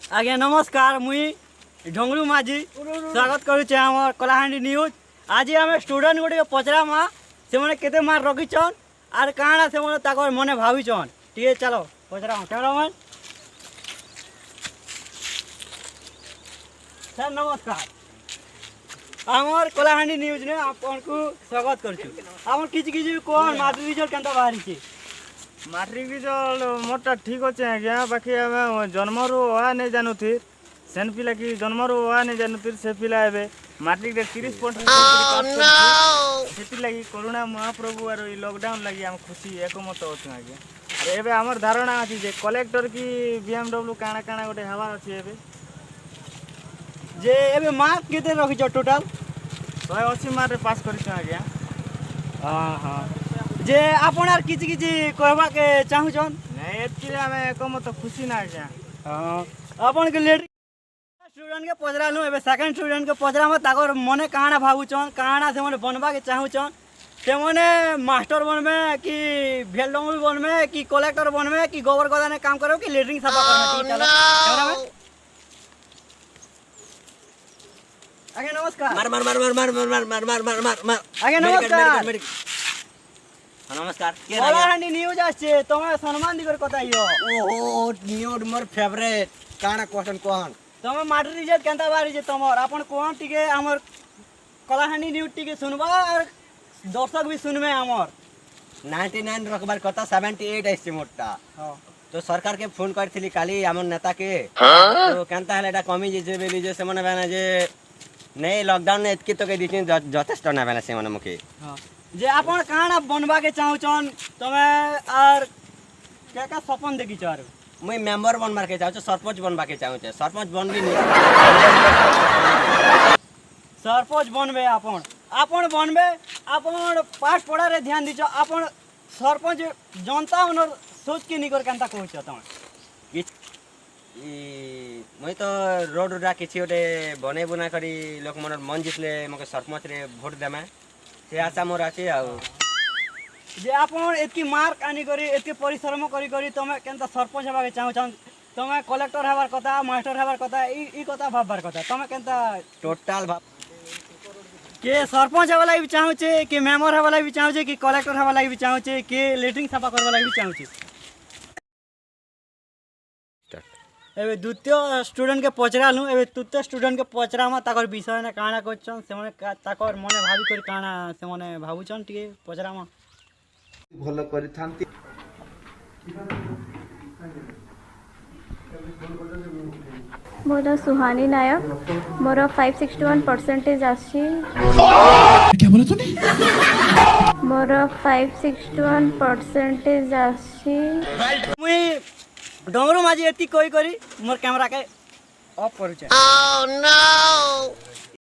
आज्ञा नमस्कार मुई ढोंगरू माझी स्वागत करुचे आम कलाहांडी न्यूज। आज आम स्टूडेंट गुटे पचरामा से मैंने केते मार्क रखीछन आर काଣା से मैंने ताकर मने भाविछन टीके चलो पचरामा कैमरामैन सर नमस्कार। आमर कलाहांडी न्यूज ने आपको स्वागत करछु। आमर किछि किछि कोन माट्रिक रिजल्ट केनता बाहरी छी? मैट्रिक रिजल्ट मोटा ठीक अच्छे आज्ञा बाकी आम जन्मर ओहा नहीं जानूथि सेन पिला कि जन्मर ओहा नहीं जानूथि से पिला एबे मैट्रिक रे 30% से लगी कोरोना महाप्रभु आर लॉकडाउन लगी आम खुशी एकमत अच्छे आज्ञा। अरे एबे हमर धारणा अछि जे कलेक्टर की बीएमडब्ल्यू काना काना गोटे हवा अछि एबे जे एबे मार्क केते रखिछ टोटल 180 मार्क रे पास करिछ आज्ञा। हां हां जे आपण आर किछि किछि कहबा के चाहू छन नहीं एतकी हमें एकमत खुशी ना आज्ञा। हां आपण के लेट स्टूडेंट के पजरालु एबे सेकंड स्टूडेंट के पजरा में ताकर मने काना भाबु छन काना से मने बनबा के चाहू छन से मने मास्टर बनबे कि भेलडोंगू बनबे कि कलेक्टर बनबे कि गोबर गदाने काम करबे कि लेटरिंग साफा करबे ठीक चलो कैमरा में आगे नमस्कार मार मार मार मार मार मार मार मार मार मार मार मार आगे नमस्कार नमस्कार के कलाहांडी न्यूज आछे तमे सम्मान दिकर कताइयो ओहो न्यूज मोर फेवरेट काना क्वेश्चन कोन तमे माट्रिक रिजल्ट केनता बारी जे तमर आपण कोन टिके हमर कलाहांडी न्यूज टिके सुनबा और दर्शक भी सुनबे हमर 99 रखबार कथा 78 आइছে मोटा हां तो सरकार के फोन करथिली काली हमर नेता के तो केनता हलेटा कमी जे बेली जे से मने बाना जे नहीं लॉकडाउन ने एतकी तो के दिथिन जथेष्ट ना बाना से मने मुके हां जे आपण काना बनबा के चाहू छन तमे आर का सपन देखि चार मुई मेंबर बनबार के चाहू सरपंच बनबा के चाहू सरपंच बन भी नहीं सरपंच बनबे आपण आपण बनबे आपण पाठ पढ़ा रे ध्यान दिछ आपण सरपंच जनता उनर सोच के निकर केनता कहछ तमे मुई तो रोड उडा किछि ओटे बने बुना करी लोक मन मन जितले मके सरपंच रे वोट देमा से आशा मोर अछि आ जे आपण एतकी मार्क आनी करी एतकी परिश्रम करी करी तमे केनता सरपंच हेबा के चाहू छन तमे कलेक्टर हेबार कथा मास्टर हेबार कथा ई कथा भाबबार कथा तमे केनता टोटल के सरपंच हेबा लागि भी चाहू छे कि मेंबर हेबा लागि भी चाहू छे कि कलेक्टर हेबा लागि भी चाहू छे कि लेटरिंग साफा करबा लागि भी चाहू छे। एबे द्वितीय स्टूडेंट के पचरालु एबे तृतीय स्टूडेंट के पचरामा ताकर विषय ने काना कहछन से माने ताकर मने भाबी कर काना से माने भाबुछन टिके पचरामा भलो करिथांती मोर सुहानी नायक मोर 561% आसी क्या बोला तूने मोर 561% आसी मुई डोंगरू माझी एती कोई करी मोर कैमरा के ऑफ करू छे। Oh no!